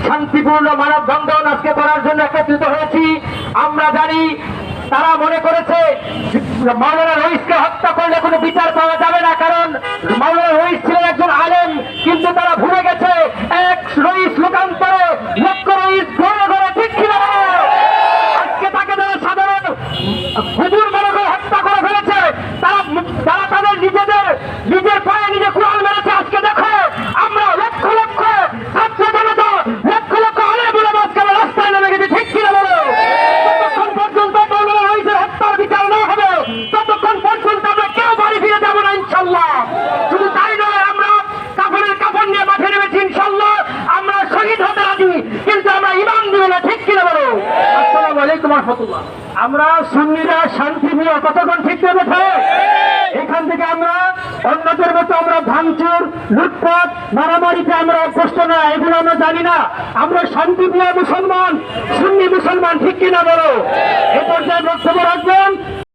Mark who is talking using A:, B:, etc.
A: শান্তিপূর্ণ মানববন্ধন আজকে করার জন্য একত্রিত হয়েছি। আমরা জানি তারা মনে করেছে মাওলানা রইসকে হত্যা করলে কোনো বিচার পাওয়া যাবে না, কারণ মাওলানা রইস ছিলেন একজন আলেম। কিন্তু তারা ভুলে গেছে এক রইস লোকান্তরে লক্ষ রইস ঘরে ঘরে, ঠিক কিনা? আজকে তাকে যারা সাধারণ হুজুর মনে করে হত্যা করে ফেলেছে, তারা তাদের নিজের পায়ে নিজে কুড়াল মেরেছে। আজকে দেখো আমরা লক্ষ লক্ষ ছাত্র জনতা, লক্ষ লক্ষ আলেম বলে আজকে রাস্তায় নেমে গেছে, ঠিক কিনা বলো? ততক্ষণ পর্যন্ত মাওলানা রইসের হত্যার বিচার না হবে, ততক্ষণ পর্যন্ত আমরা কেউ বাড়ি ফিরে যাবো না ইনশাল্লাহ। শুধু তাই নয়, আমরা কাফনের কাফন নিয়ে মাঠে নেমেছি ইনশাল্লাহ। আমরা শহীদ হতে রাজি, কিন্তু আমরা ইমান দিব না, ঠিক কিনা বলো? আসসালামু আলাইকুম ওয়া রাহমাতুল্লাহ। আমরা সুন্নিরা শান্তিপ্রিয়, কতক্ষণ ঠিক নেবে? এখান থেকে আমরা অন্যদের মতো আমরা ভাঙচুর, লুটপাট, মারামারিতে আমরা অভ্যস্ত না, এগুলো আমরা জানি না। আমরা শান্তিপ্রিয় মুসলমান, সুন্নি মুসলমান, ঠিক কিনা বলো?